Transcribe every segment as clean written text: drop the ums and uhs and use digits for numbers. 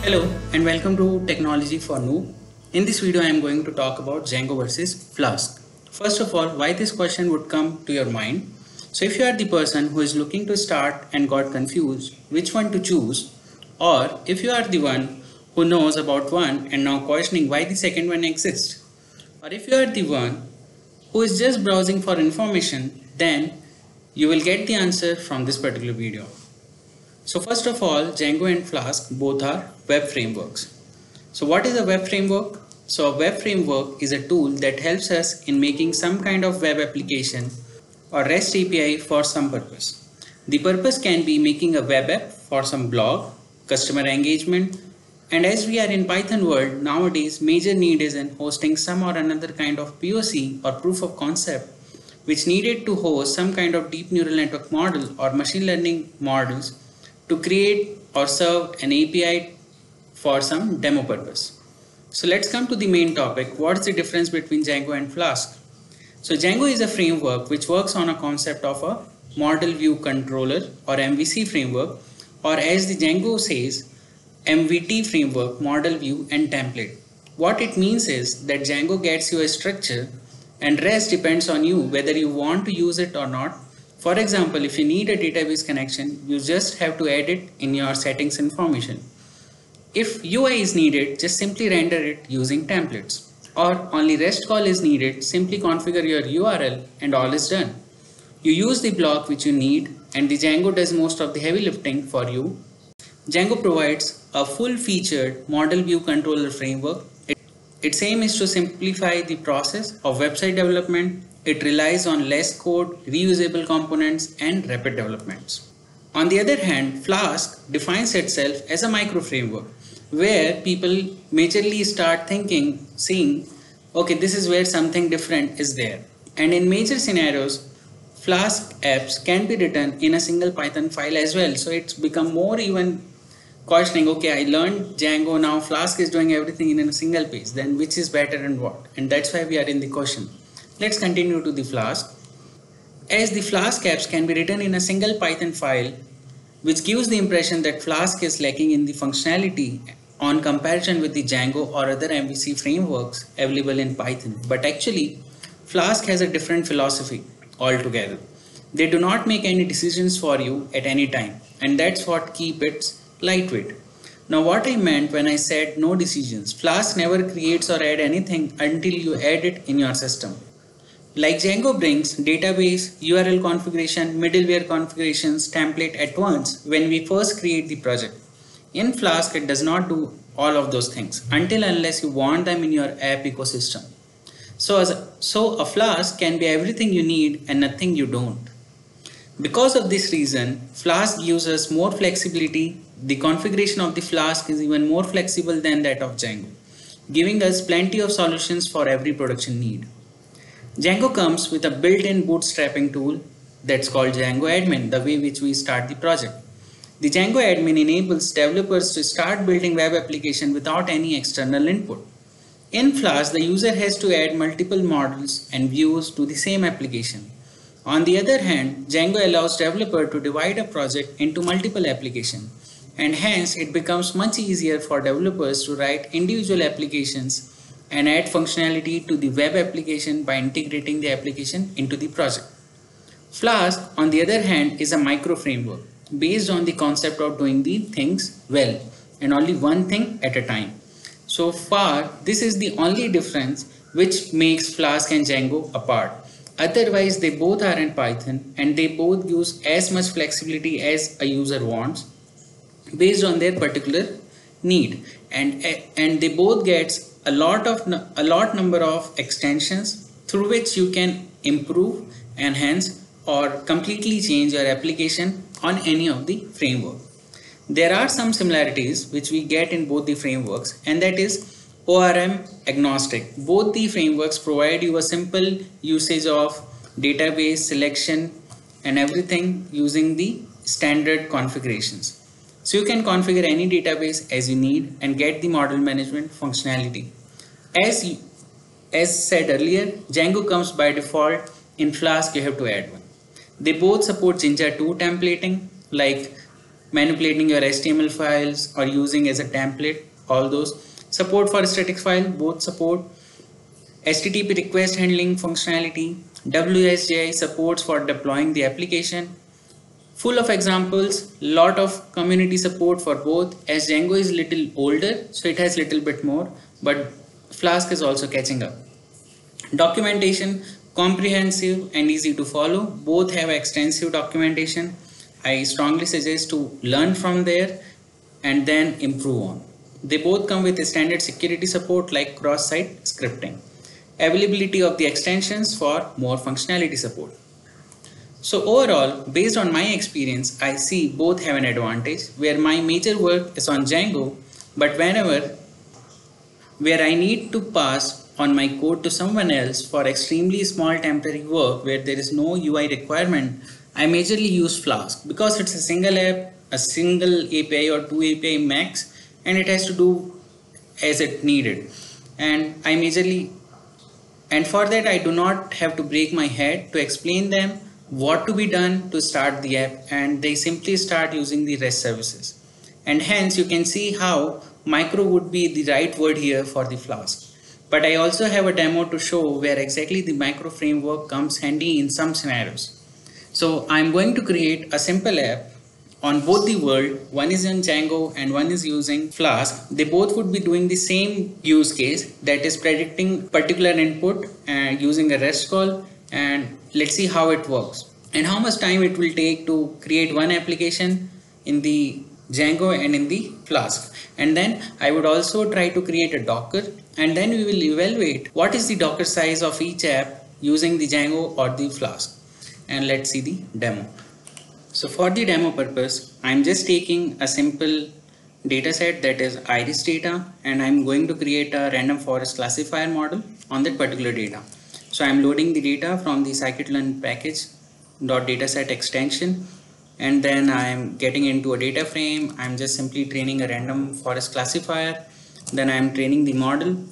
Hello and welcome to Technology for Noob. In this video I am going to talk about Django versus Flask. First of all, why this question would come to your mind. So if you are the person who is looking to start and got confused which one to choose, or if you are the one who knows about one and now questioning why the second one exists, or if you are the one who is just browsing for information, then you will get the answer from this particular video. So first of all, Django and Flask both are web frameworks. So what is a web framework? So a web framework is a tool that helps us in making some kind of web application or REST API for some purpose. The purpose can be making a web app for some blog, customer engagement, and as we are in Python world nowadays, major need is in hosting some or another kind of POC or proof of concept which needed to host some kind of deep neural network model or machine learning models to create or serve an API for some demo purpose. So let's come to the main topic. What's the difference between Django and Flask? So Django is a framework which works on a concept of a model view controller or MVC framework, or as the Django says, MVT framework, model view and template. What it means is that Django gets you a structure and rest depends on you whether you want to use it or not. For example, if you need a database connection, you just have to add it in your settings information. If UI is needed, just simply render it using templates. Or only REST call is needed, simply configure your URL and all is done. You use the block which you need and the Django does most of the heavy lifting for you. Django provides a full-featured model view controller framework. Its aim is to simplify the process of website development. It relies on less code, reusable components, and rapid developments. On the other hand, Flask defines itself as a micro framework where people majorly start seeing, okay, this is where something different is there. And in major scenarios, Flask apps can be written in a single Python file as well. So it's become more even questioning, okay, I learned Django, now Flask is doing everything in a single page, then which is better and what? And that's why we are in the question. Let's continue to the Flask. As the Flask apps can be written in a single Python file, which gives the impression that Flask is lacking in the functionality on comparison with the Django or other MVC frameworks available in Python. But actually, Flask has a different philosophy altogether. They do not make any decisions for you at any time, and that's what keeps it lightweight. Now what I meant when I said no decisions, Flask never creates or adds anything until you add it in your system. Like Django brings database, URL configuration, middleware configurations, template at once when we first create the project. In Flask, it does not do all of those things unless you want them in your app ecosystem. So a Flask can be everything you need and nothing you don't. Because of this reason, Flask gives us more flexibility. The configuration of the Flask is even more flexible than that of Django, giving us plenty of solutions for every production need. Django comes with a built-in bootstrapping tool that's called Django Admin, the way which we start the project. The Django Admin enables developers to start building web application without any external input. In Flask, the user has to add multiple models and views to the same application. On the other hand, Django allows developer to divide a project into multiple applications, and hence it becomes much easier for developers to write individual applications and add functionality to the web application by integrating the application into the project. Flask, on the other hand, is a micro framework based on the concept of doing the things well and only one thing at a time. So far, this is the only difference which makes Flask and Django apart. Otherwise, they both are in Python and they both use as much flexibility as a user wants based on their particular need, and they both get a lot number of extensions through which you can improve, enhance or completely change your application on any of the framework. There are some similarities which we get in both the frameworks, and that is ORM agnostic. Both the frameworks provide you a simple usage of database selection and everything using the standard configurations. So you can configure any database as you need and get the model management functionality. As said earlier, Django comes by default. In Flask, you have to add one. They both support Jinja 2 templating, like manipulating your HTML files or using as a template, all those. Support for static file, both support. HTTP request handling functionality, WSGI supports for deploying the application. Full of examples, lot of community support for both, as Django is little older, so it has little bit more, but Flask is also catching up. Documentation, comprehensive and easy to follow. Both have extensive documentation. I strongly suggest to learn from there and then improve on. They both come with standard security support like cross-site scripting. Availability of the extensions for more functionality support. So overall, based on my experience, I see both have an advantage where my major work is on Django, but where I need to pass on my code to someone else for extremely small temporary work where there is no UI requirement, I majorly use Flask because it's a single app, a single API or two API max, and it has to do as it needed. And for that I do not have to break my head to explain them what to be done to start the app, and they simply start using the REST services. And hence you can see how micro would be the right word here for the Flask. But I also have a demo to show where exactly the micro framework comes handy in some scenarios. So I'm going to create a simple app on both the world. One is in Django and one is using Flask. They both would be doing the same use case, that is predicting particular input and using a REST call, and let's see how it works and how much time it will take to create one application in the Django and in the Flask. And then I would also try to create a Docker, and then we will evaluate what is the Docker size of each app using the Django or the Flask. And let's see the demo. So for the demo purpose, I'm just taking a simple data set, that is iris data, and I'm going to create a random forest classifier model on that particular data. So I'm loading the data from the scikit-learn package.dataset extension, and then I'm getting into a data frame. I'm just simply training a random forest classifier. Then I'm training the model.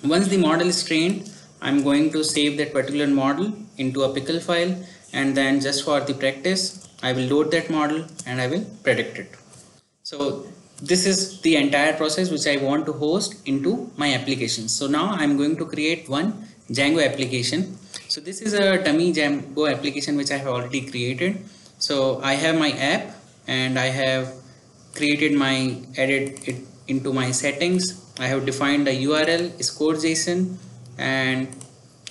Once the model is trained, I'm going to save that particular model into a pickle file, and then just for the practice, I will load that model and I will predict it. So this is the entire process which I want to host into my application. So now I'm going to create one Django application. So this is a dummy Django application which I have already created. So I have my app and I have added it into my settings. I have defined a URL, score JSON, and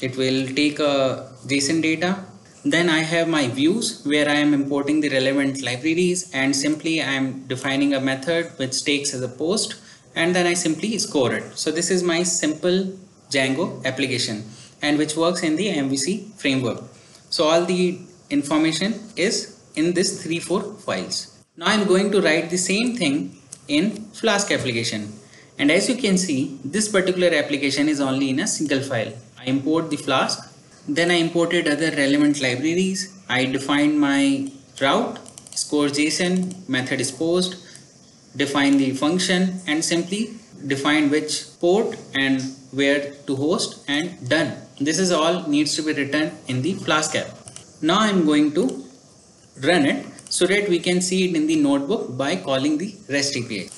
it will take a JSON data. Then I have my views where I am importing the relevant libraries, and simply I am defining a method which takes as a post, and then I simply score it. So this is my simple Django application, and which works in the MVC framework. So all the information is in this 3-4 files. Now I'm going to write the same thing in Flask application, and as you can see, this particular application is only in a single file. I import the Flask, then I imported other relevant libraries. I defined my route, score JSON, method is post, define the function, and simply define which port and where to host, and done. This is all needs to be written in the Flask app. Now I'm going to run it so that we can see it in the notebook by calling the REST API.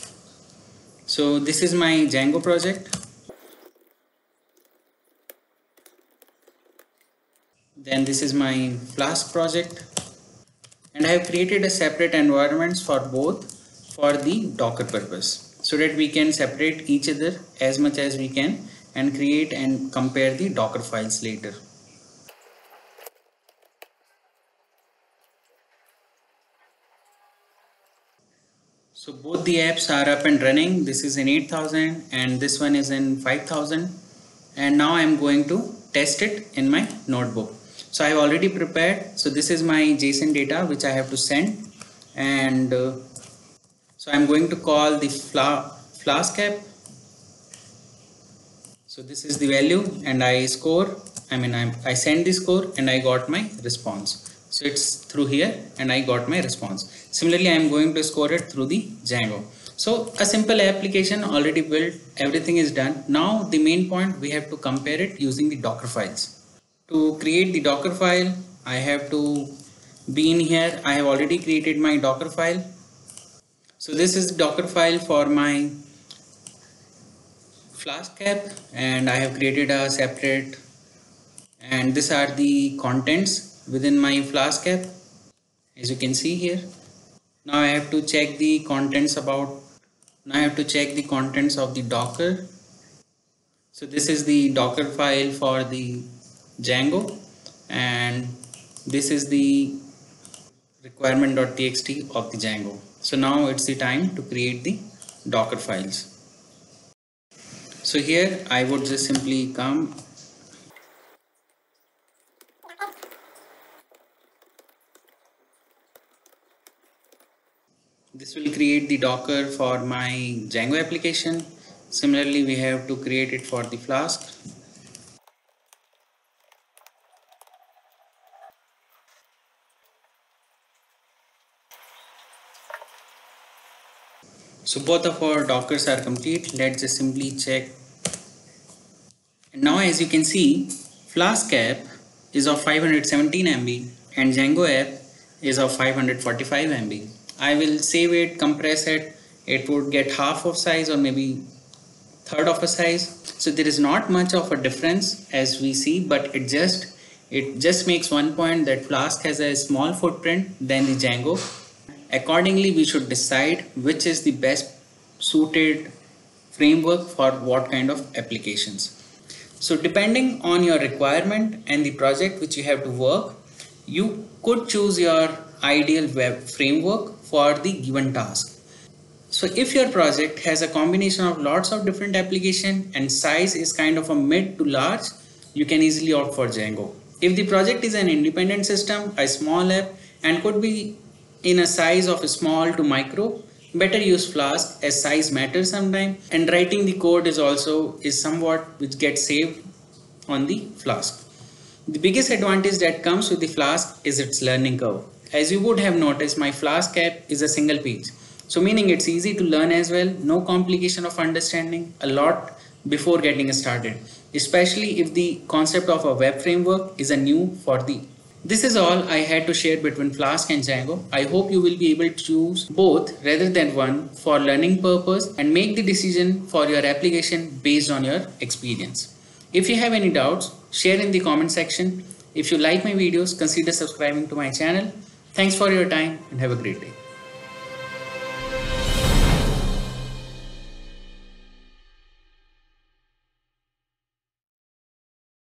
So this is my Django project. Then this is my Flask project, and I have created a separate environments for both for the Docker purpose, so that we can separate each other as much as we can and create and compare the Docker files later. So both the apps are up and running. This is in 8000 and this one is in 5000, and now I am going to test it in my notebook. So I have already prepared. So this is my JSON data which I have to send, and so I'm going to call the Flask app. So this is the value, and I send the score and I got my response. So it's through here and I got my response. Similarly, I am going to score it through the Django. So a simple application already built, everything is done. Now the main point, we have to compare it using the Docker files. To create the Docker file, I have to be in here, I have already created my Docker file. So this is Docker file for my Flask app, and I have created a separate, and these are the contents within my Flask app, as you can see here. Now I have to check the contents of the Docker. So this is the Docker file for the Django, and this is the requirement.txt of the Django. So now it's the time to create the Docker files. So here I would just simply come. This will create the Docker for my Django application. Similarly, we have to create it for the Flask. So both of our Dockers are complete. Let's just simply check. And now as you can see, Flask app is of 517 MB and Django app is of 545 MB. I will save it, compress it. It would get half of size or maybe third of a size. So there is not much of a difference as we see, but it just makes one point that Flask has a small footprint than the Django. Accordingly, we should decide which is the best suited framework for what kind of applications. So depending on your requirement and the project which you have to work, you could choose your ideal web framework for the given task. So if your project has a combination of lots of different applications and size is kind of a mid to large, you can easily opt for Django. If the project is an independent system, a small app, and could be in a size of small to micro, better use Flask as size matters sometimes, and writing the code is somewhat which gets saved on the Flask. The biggest advantage that comes with the Flask is its learning curve. As you would have noticed, my Flask app is a single page. So meaning it's easy to learn as well, no complication of understanding a lot before getting started, especially if the concept of a web framework is a new for the. This is all I had to share between Flask and Django. I hope you will be able to choose both rather than one for learning purpose and make the decision for your application based on your experience. If you have any doubts, share in the comment section. If you like my videos, consider subscribing to my channel. Thanks for your time and have a great day.